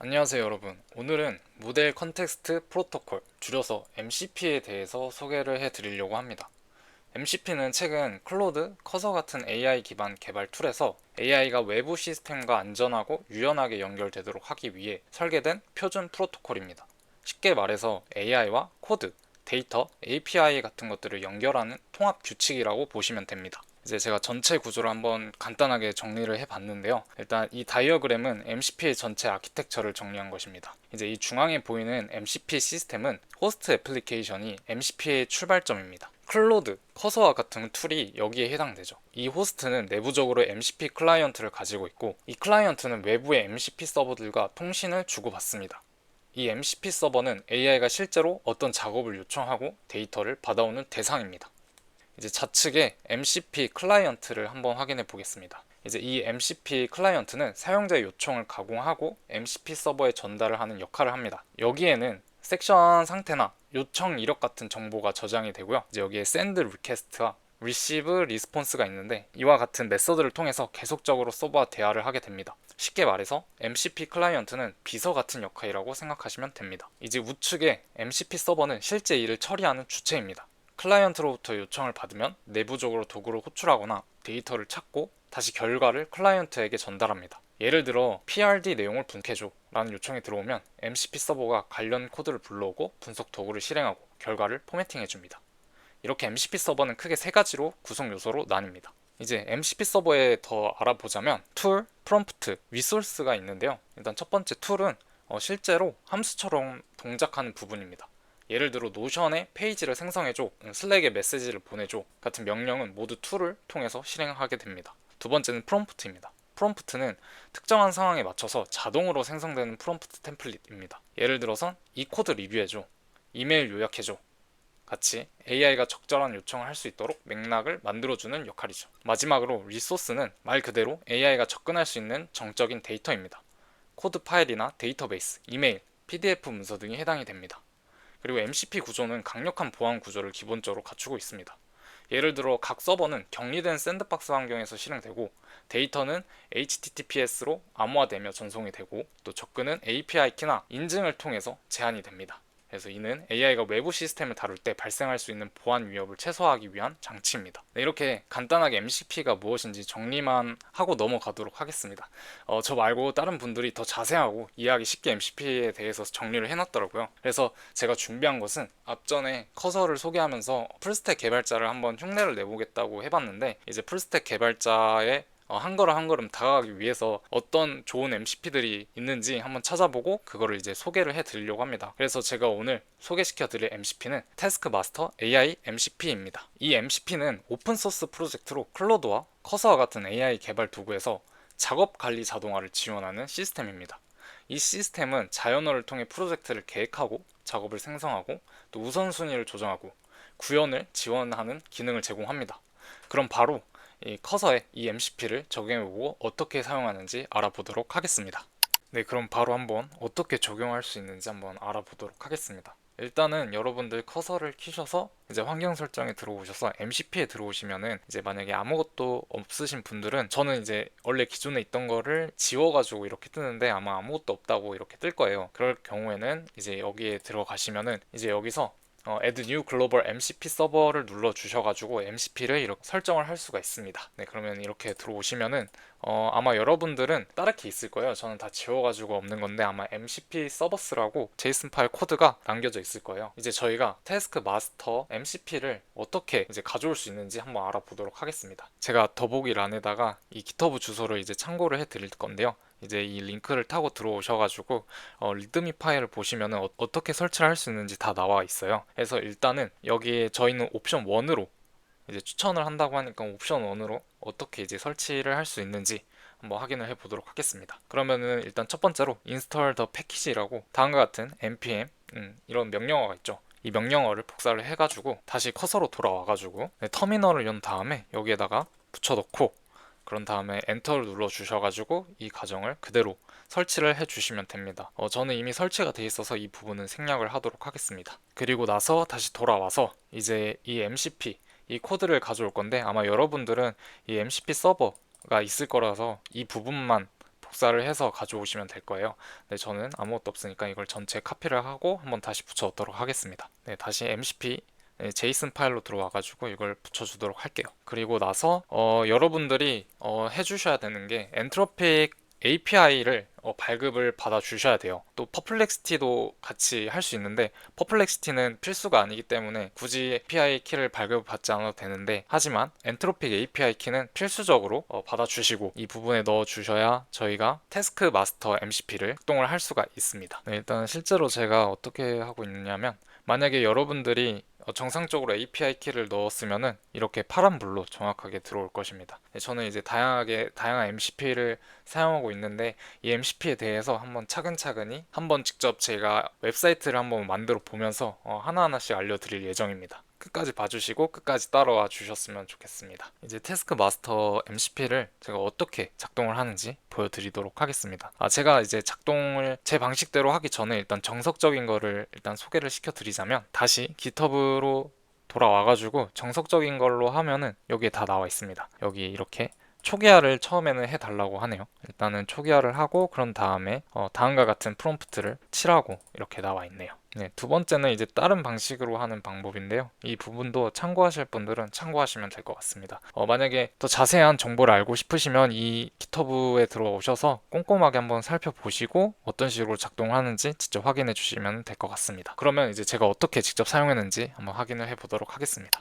안녕하세요 여러분. 오늘은 모델 컨텍스트 프로토콜, 줄여서 MCP에 대해서 소개를 해드리려고 합니다. MCP는 최근 클로드, 커서 같은 AI 기반 개발 툴에서 AI가 외부 시스템과 안전하고 유연하게 연결되도록 하기 위해 설계된 표준 프로토콜입니다. 쉽게 말해서 AI와 코드, 데이터, API 같은 것들을 연결하는 통합 규칙이라고 보시면 됩니다. 이제 제가 전체 구조를 한번 간단하게 정리를 해봤는데요. 일단 이 다이어그램은 MCP의 전체 아키텍처를 정리한 것입니다. 이제 이 중앙에 보이는 MCP 시스템은 호스트 애플리케이션이 MCP의 출발점입니다. 클로드, 커서와 같은 툴이 여기에 해당되죠. 이 호스트는 내부적으로 MCP 클라이언트를 가지고 있고, 이 클라이언트는 외부의 MCP 서버들과 통신을 주고받습니다. 이 MCP 서버는 AI가 실제로 어떤 작업을 요청하고 데이터를 받아오는 대상입니다. 이제 좌측에 MCP 클라이언트를 한번 확인해 보겠습니다. 이제 이 MCP 클라이언트는 사용자의 요청을 가공하고 MCP 서버에 전달을 하는 역할을 합니다. 여기에는 섹션 상태나 요청 이력 같은 정보가 저장이 되고요. 이제 여기에 send request와 receive response가 있는데, 이와 같은 메서드를 통해서 계속적으로 서버와 대화를 하게 됩니다. 쉽게 말해서 MCP 클라이언트는 비서 같은 역할이라고 생각하시면 됩니다. 이제 우측에 MCP 서버는 실제 일을 처리하는 주체입니다. 클라이언트로부터 요청을 받으면 내부적으로 도구를 호출하거나 데이터를 찾고 다시 결과를 클라이언트에게 전달합니다. 예를 들어 PRD 내용을 분석해줘 라는 요청이 들어오면 MCP 서버가 관련 코드를 불러오고 분석 도구를 실행하고 결과를 포매팅해줍니다. 이렇게 MCP 서버는 크게 세 가지로 구성 요소로 나뉩니다. 이제 MCP 서버에 더 알아보자면 툴, 프롬프트, 리소스가 있는데요. 일단 첫 번째 툴은 실제로 함수처럼 동작하는 부분입니다. 예를 들어 노션에 페이지를 생성해줘, 슬랙에 메시지를 보내줘 같은 명령은 모두 툴을 통해서 실행하게 됩니다. 두 번째는 프롬프트입니다. 프롬프트는 특정한 상황에 맞춰서 자동으로 생성되는 프롬프트 템플릿입니다. 예를 들어서 이 코드 리뷰해줘, 이메일 요약해줘 같이 AI가 적절한 요청을 할 수 있도록 맥락을 만들어주는 역할이죠. 마지막으로 리소스는 말 그대로 AI가 접근할 수 있는 정적인 데이터입니다. 코드 파일이나 데이터베이스, 이메일, PDF 문서 등이 해당이 됩니다. 그리고 MCP 구조는 강력한 보안 구조를 기본적으로 갖추고 있습니다. 예를 들어 각 서버는 격리된 샌드박스 환경에서 실행되고, 데이터는 HTTPS로 암호화되며 전송이 되고, 또 접근은 API 키나 인증을 통해서 제한이 됩니다. 그래서 이는 AI가 외부 시스템을 다룰 때 발생할 수 있는 보안 위협을 최소화하기 위한 장치입니다. 네, 이렇게 간단하게 MCP가 무엇인지 정리만 하고 넘어가도록 하겠습니다. 저 말고 다른 분들이 더 자세하고 이해하기 쉽게 MCP에 대해서 정리를 해놨더라고요. 그래서 제가 준비한 것은 앞전에 커서를 소개하면서 풀스택 개발자를 한번 흉내를 내보겠다고 해봤는데, 이제 풀스택 개발자의 한 걸음 한 걸음 다가가기 위해서 어떤 좋은 MCP들이 있는지 한번 찾아보고 그거를 이제 소개를 해드리려고 합니다. 그래서 제가 오늘 소개시켜드릴 MCP는 태스크마스터 AI MCP입니다. 이 MCP는 오픈소스 프로젝트로 클로드와 커서와 같은 AI 개발 도구에서 작업 관리 자동화를 지원하는 시스템입니다. 이 시스템은 자연어를 통해 프로젝트를 계획하고 작업을 생성하고 또 우선순위를 조정하고 구현을 지원하는 기능을 제공합니다. 그럼 바로 이 커서에 이 MCP를 적용해보고 어떻게 사용하는지 알아보도록 하겠습니다. 네, 그럼 바로 한번 어떻게 적용할 수 있는지 한번 알아보도록 하겠습니다. 일단은 여러분들 커서를 키셔서 이제 환경 설정에 들어오셔서 MCP에 들어오시면은, 이제 만약에 아무것도 없으신 분들은, 저는 이제 원래 기존에 있던 거를 지워가지고 이렇게 뜨는데 아마 아무것도 없다고 이렇게 뜰 거예요. 그럴 경우에는 이제 여기에 들어가시면은 이제 여기서 Add New Global MCP 서버를 눌러 주셔가지고 MCP를 이렇게 설정을 할 수가 있습니다. 네, 그러면 이렇게 들어오시면은 아마 여러분들은 다르게 있을 거예요. 저는 다 지워가지고 없는 건데 아마 MCP 서버스라고 제이슨 파일 코드가 남겨져 있을 거예요. 이제 저희가 태스크 마스터 MCP를 어떻게 이제 가져올 수 있는지 한번 알아보도록 하겠습니다. 제가 더보기란에다가 이 GitHub 주소를 이제 참고를 해드릴 건데요. 이제 이 링크를 타고 들어오셔가지고 리드미 파일을 보시면은 어떻게 설치를 할 수 있는지 다 나와 있어요. 그래서 일단은 여기에 저희는 옵션 1으로 이제 추천을 한다고 하니까 옵션 1으로 어떻게 이제 설치를 할 수 있는지 한번 확인을 해 보도록 하겠습니다. 그러면은 일단 첫 번째로 install the package라고 다음과 같은 npm 이런 명령어가 있죠. 이 명령어를 복사를 해가지고 다시 커서로 돌아와가지고 터미널을 연 다음에 여기에다가 붙여넣고, 그런 다음에 엔터를 눌러 주셔가지고 이 과정을 그대로 설치를 해주시면 됩니다. 저는 이미 설치가 돼 있어서 이 부분은 생략을 하도록 하겠습니다. 그리고 나서 다시 돌아와서 이제 이 MCP 이 코드를 가져올 건데, 아마 여러분들은 이 MCP 서버가 있을 거라서 이 부분만 복사를 해서 가져오시면 될 거예요. 네, 저는 아무것도 없으니까 이걸 전체 카피를 하고 한번 다시 붙여오도록 하겠습니다. 네, 다시 MCP 제이슨 파일로 들어와가지고 이걸 붙여주도록 할게요. 그리고 나서 여러분들이 해주셔야 되는 게 엔트로픽 API를 발급을 받아 주셔야 돼요. 또 퍼플렉시티도 같이 할 수 있는데 퍼플렉시티는 필수가 아니기 때문에 굳이 API 키를 발급받지 않아도 되는데, 하지만 엔트로픽 API 키는 필수적으로 받아 주시고 이 부분에 넣어 주셔야 저희가 태스크 마스터 MCP를 작동을 할 수가 있습니다. 네, 일단 실제로 제가 어떻게 하고 있냐면, 만약에 여러분들이 정상적으로 API 키를 넣었으면은 이렇게 파란불로 정확하게 들어올 것입니다. 저는 이제 다양한 MCP를 사용하고 있는데, 이 MCP에 대해서 한번 차근차근히 한번 직접 제가 웹사이트를 한번 만들어 보면서 하나하나씩 알려드릴 예정입니다. 끝까지 봐주시고 끝까지 따라와 주셨으면 좋겠습니다. 이제 태스크 마스터 MCP를 제가 어떻게 작동을 하는지 보여드리도록 하겠습니다. 제가 이제 작동을 제 방식대로 하기 전에 일단 정석적인 거를 일단 소개를 시켜드리자면, 다시 GitHub로 돌아와가지고 정석적인 걸로 하면은 여기에 다 나와 있습니다. 여기 이렇게 초기화를 처음에는 해달라고 하네요. 일단은 초기화를 하고 그런 다음에 다음과 같은 프롬프트를 칠하고 이렇게 나와 있네요. 네, 두 번째는 이제 다른 방식으로 하는 방법인데요. 이 부분도 참고하실 분들은 참고하시면 될 것 같습니다. 만약에 더 자세한 정보를 알고 싶으시면 이 GitHub에 들어오셔서 꼼꼼하게 한번 살펴보시고 어떤 식으로 작동하는지 직접 확인해 주시면 될 것 같습니다. 그러면 이제 제가 어떻게 직접 사용했는지 한번 확인을 해 보도록 하겠습니다.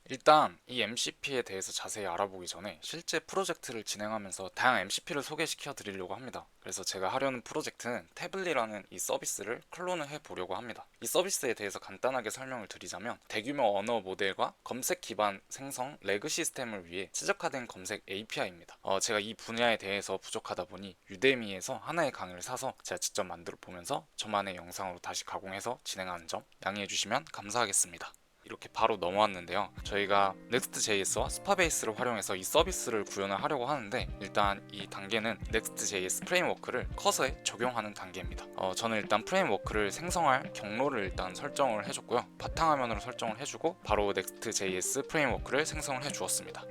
일단 이 MCP에 대해서 자세히 알아보기 전에 실제 프로젝트를 진행하면서 다양한 MCP를 소개시켜 드리려고 합니다. 그래서 제가 하려는 프로젝트는 태블리라는 이 서비스를 클론을 해 보려고 합니다. 이 서비스에 대해서 간단하게 설명을 드리자면, 대규모 언어 모델과 검색 기반 생성 레그 시스템을 위해 최적화된 검색 API입니다. 제가 이 분야에 대해서 부족하다 보니 유데미에서 하나의 강의를 사서 제가 직접 만들어 보면서 저만의 영상으로 다시 가공해서 진행하는 점 양해해 주시면 감사하겠습니다. 이렇게 바로 넘어왔는데요. 저희가 Next.js와 스파베이스를 활용해서 이 서비스를 구현을 하려고 하는데, 일단 이 단계는 Next.js 프레임워크를 커서에 적용하는 단계입니다. 저는 일단 프레임워크를 생성할 경로를 일단 설정을 해줬고요. 바탕화면으로 설정을 해주고 바로 Next.js 프레임워크를 생성을 해주었습니다.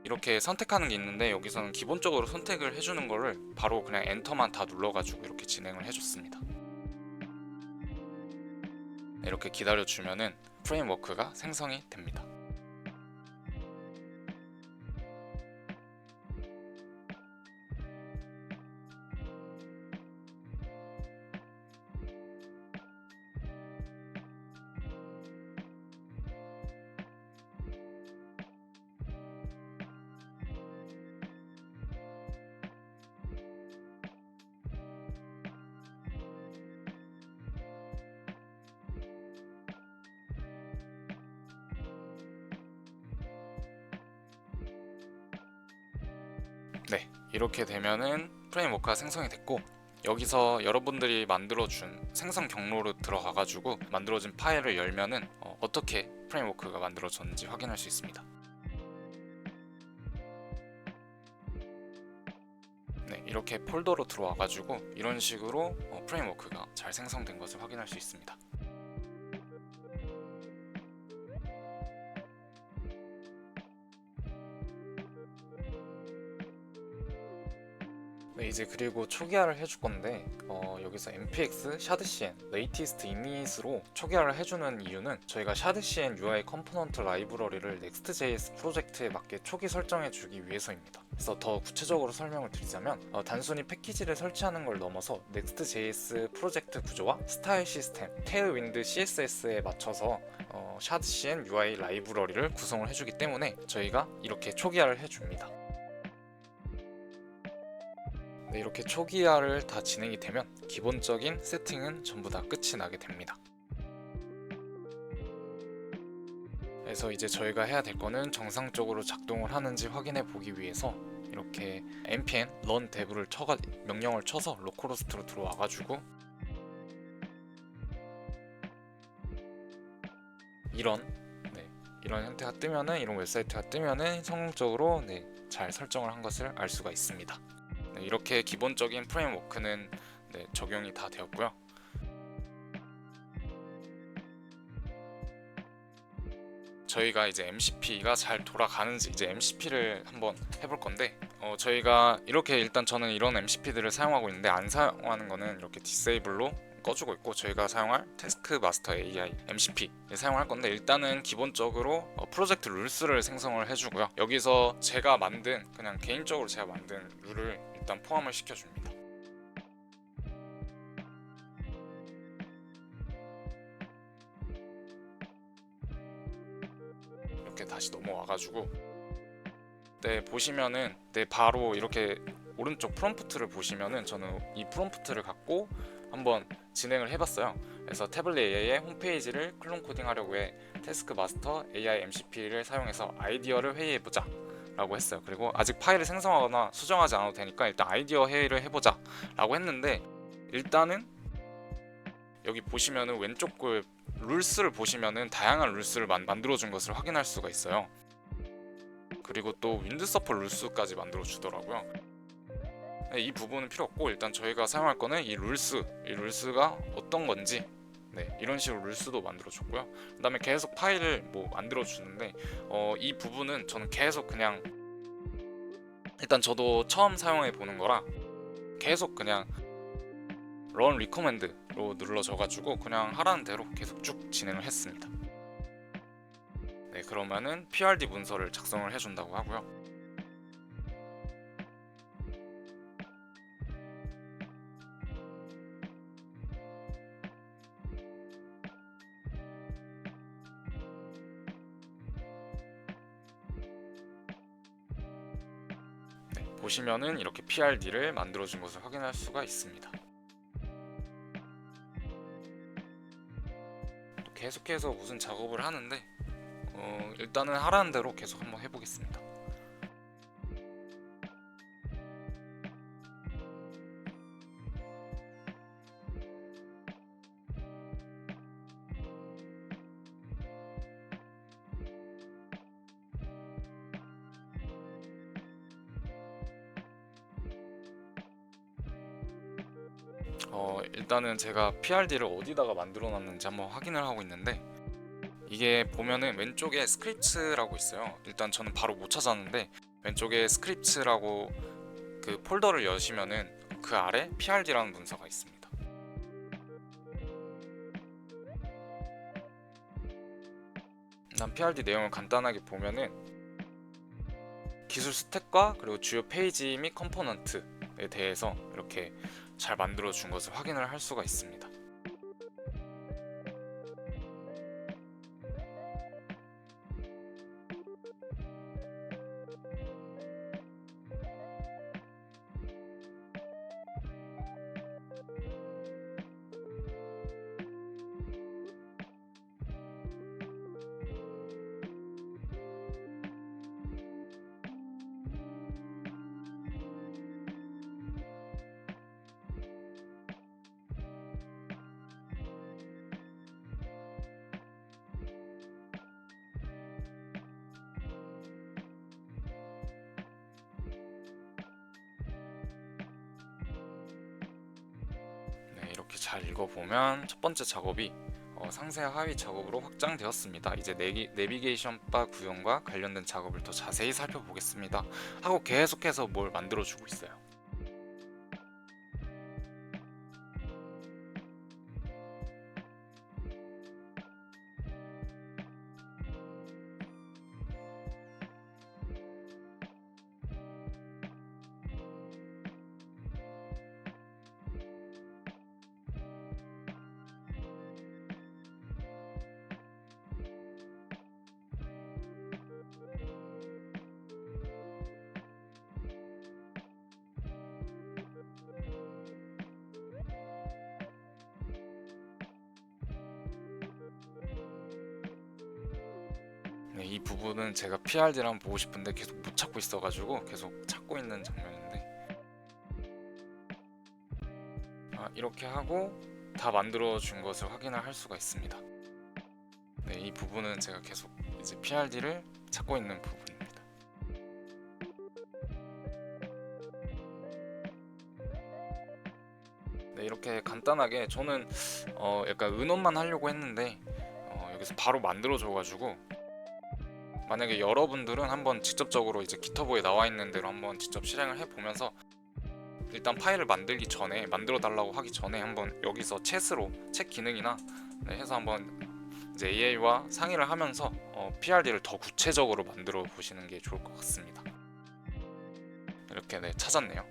이렇게 선택하는 게 있는데, 여기서는 기본적으로 선택을 해주는 거를 바로 그냥 엔터만 다 눌러가지고 이렇게 진행을 해줬습니다. 이렇게 기다려주면은 프레임워크가 생성이 됩니다. 네, 이렇게 되면은 프레임워크가 생성이 됐고, 여기서 여러분들이 만들어준 생성 경로로 들어가가지고 만들어진 파일을 열면은 어떻게 프레임워크가 만들어졌는지 확인할 수 있습니다. 네, 이렇게 폴더로 들어와가지고 이런 식으로 프레임워크가 잘 생성된 것을 확인할 수 있습니다. 네, 이제 그리고 초기화를 해줄 건데, 여기서 npx shardcn latest init으로 초기화를 해주는 이유는, 저희가 shardcn UI 컴포넌트 라이브러리를 Next.js 프로젝트에 맞게 초기 설정해 주기 위해서입니다. 그래서 더 구체적으로 설명을 드리자면, 단순히 패키지를 설치하는 걸 넘어서 Next.js 프로젝트 구조와 스타일 시스템, 테일윈드 CSS에 맞춰서 shardcn UI 라이브러리를 구성을 해주기 때문에 저희가 이렇게 초기화를 해줍니다. 네, 이렇게 초기화를 다 진행이 되면 기본적인 세팅은 전부 다 끝이 나게 됩니다. 그래서 이제 저희가 해야 될 거는 정상적으로 작동을 하는지 확인해 보기 위해서 이렇게 npm run dev를 명령을 쳐서 로컬호스트로 들어와가지고 이런 형태가 뜨면은, 이런 웹사이트가 뜨면은 성공적으로 잘 설정을 한 것을 알 수가 있습니다. 이렇게 기본적인 프레임워크는 적용이 다 되었고요. 저희가 이제 MCP가 잘 돌아가는지 이제 MCP를 한번 해볼 건데, 저희가 이렇게 일단 저는 이런 MCP들을 사용하고 있는데, 안 사용하는 거는 이렇게 디세이블로 꺼주고 있고, 저희가 사용할 태스크 마스터 AI MCP를 사용할 건데, 일단은 기본적으로 프로젝트 룰스를 생성을 해주고요. 여기서 제가 만든, 그냥 개인적으로 제가 만든 룰을 일단 포함을 시켜줍니다. 이렇게 다시 넘어와가지고, 네, 보시면은 바로 이렇게 오른쪽 프롬프트를 보시면은 저는 이 프롬프트를 갖고 한번 진행을 해봤어요. 그래서 태블릿 AI의 홈페이지를 클론 코딩하려고 해 태스크 마스터 AI MCP를 사용해서 아이디어를 회의해보자 라고 했어요. 그리고 아직 파일을 생성하거나 수정하지 않아도 되니까 일단 아이디어 회의를 해보자 라고 했는데, 일단은 여기 보시면은 왼쪽 그 룰스를 보시면은 다양한 룰스를 만들어 준 것을 확인할 수가 있어요. 그리고 또 윈드서퍼 룰스까지 만들어 주더라고요. 이 부분은 필요 없고, 일단 저희가 사용할 거는 이 룰스가 어떤 건지, 이런 식으로 룰스도 만들어 줬고요. 그 다음에 계속 파일을 뭐 만들어 주는데, 이 부분은 저는 계속 그냥, 일단 저도 처음 사용해 보는 거라 계속 그냥 run recommend로 눌러줘가지고 그냥 하라는 대로 계속 쭉 진행을 했습니다. 그러면은 PRD 문서를 작성을 해준다고 하고요. 보시면은 이렇게 PRD를 만들어준 것을 확인할 수가 있습니다. 또 계속해서 무슨 작업을 하는데, 일단은 하라는 대로 계속 한번 해보겠습니다. 일단은 제가 PRD를 어디다가 만들어 놨는지 한번 확인을 하고 있는데, 이게 보면은 왼쪽에 스크립트라고 있어요. 일단 저는 바로 못 찾았는데, 왼쪽에 스크립트라고 그 폴더를 여시면은 그 아래 PRD라는 문서가 있습니다. 일단 PRD 내용을 간단하게 보면은 기술 스택과 그리고 주요 페이지 및 컴포넌트에 대해서 이렇게 잘 만들어 준 것을 확인을 할 수가 있습니다. 이렇게 잘 읽어보면 첫 번째 작업이 상세 하위 작업으로 확장되었습니다. 이제 내비게이션 바 구현과 관련된 작업을 더 자세히 살펴보겠습니다 하고 계속해서 뭘 만들어주고 있어요. 이 부분은 제가 PRD를 한번 보고 싶은데 계속 못 찾고 있어가지고 계속 찾고 있는 장면인데, 이렇게 하고 다 만들어 준 것을 확인을 할 수가 있습니다. 이 부분은 제가 계속 이제 PRD를 찾고 있는 부분입니다. 이렇게 간단하게 저는 약간 의논만 하려고 했는데 여기서 바로 만들어 줘가지고 만약에 여러분들은 한번 직접적으로 이제 깃허브에 나와 있는 대로 한번 직접 실행을 해보면서 일단 파일을 만들기 전에, 만들어 달라고 하기 전에 한번 여기서 챗 기능이나 해서 한번 이제 AI와 상의를 하면서 PRD를 더 구체적으로 만들어 보시는 게 좋을 것 같습니다. 이렇게 찾았네요.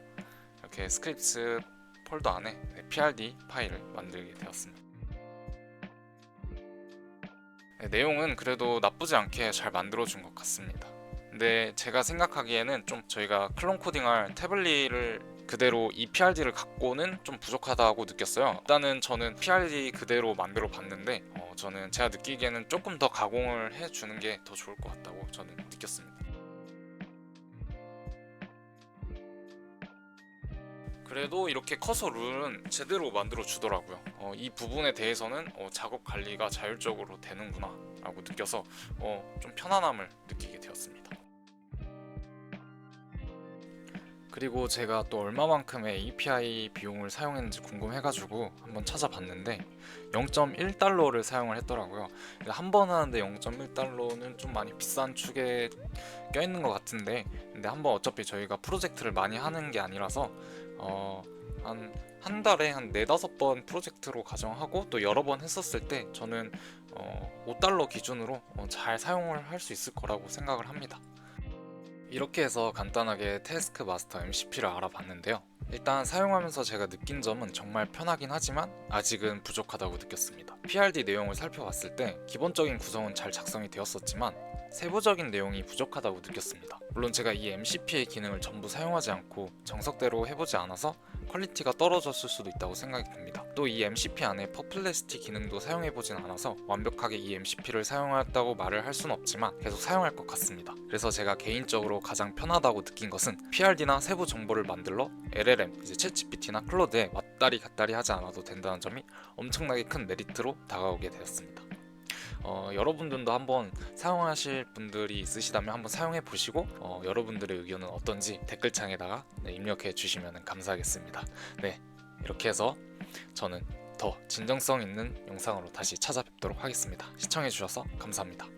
이렇게 스크립트 폴더 안에 PRD 파일을 만들게 되었습니다. 내용은 그래도 나쁘지 않게 잘 만들어준 것 같습니다. 근데 제가 생각하기에는 좀 저희가 클론 코딩할 태블릿을 그대로 이 PRD를 갖고는 좀 부족하다고 느꼈어요. 일단은 저는 PRD 그대로 만들어 봤는데 저는 제가 느끼기에는 조금 더 가공을 해주는 게 더 좋을 것 같다고 저는 느꼈습니다. 그래도 이렇게 커서 룰은 제대로 만들어 주더라고요. 이 부분에 대해서는 작업 관리가 자율적으로 되는구나 라고 느껴서 좀 편안함을 느끼게 되었습니다. 그리고 제가 또 얼마만큼의 API 비용을 사용했는지 궁금해가지고 한번 찾아봤는데 0.1달러를 사용을 했더라고요. 한 번 하는데 0.1달러는 좀 많이 비싼 축에 껴있는 것 같은데, 근데 한번 어차피 저희가 프로젝트를 많이 하는 게 아니라서 한 달에 한 4-5번 프로젝트로 가정하고 또 여러 번 했었을 때 저는 5달러 기준으로 잘 사용을 할 수 있을 거라고 생각을 합니다. 이렇게 해서 간단하게 태스크 마스터 MCP를 알아봤는데요. 일단 사용하면서 제가 느낀 점은 정말 편하긴 하지만 아직은 부족하다고 느꼈습니다. PRD 내용을 살펴봤을 때 기본적인 구성은 잘 작성이 되었었지만 세부적인 내용이 부족하다고 느꼈습니다. 물론 제가 이 MCP의 기능을 전부 사용하지 않고 정석대로 해보지 않아서 퀄리티가 떨어졌을 수도 있다고 생각이 듭니다. 또 이 MCP 안에 퍼플레시티 기능도 사용해보진 않아서 완벽하게 이 MCP를 사용했다고 말을 할 수는 없지만 계속 사용할 것 같습니다. 그래서 제가 개인적으로 가장 편하다고 느낀 것은 PRD나 세부 정보를 만들러 LLM, 이제 챗GPT나 클로드에 왔다리 갔다리 하지 않아도 된다는 점이 엄청나게 큰 메리트로 다가오게 되었습니다. 여러분들도 한번 사용하실 분들이 있으시다면 한번 사용해 보시고 여러분들의 의견은 어떤지 댓글창에다가 입력해 주시면 감사하겠습니다. 네, 이렇게 해서 저는 더 진정성 있는 영상으로 다시 찾아뵙도록 하겠습니다. 시청해 주셔서 감사합니다.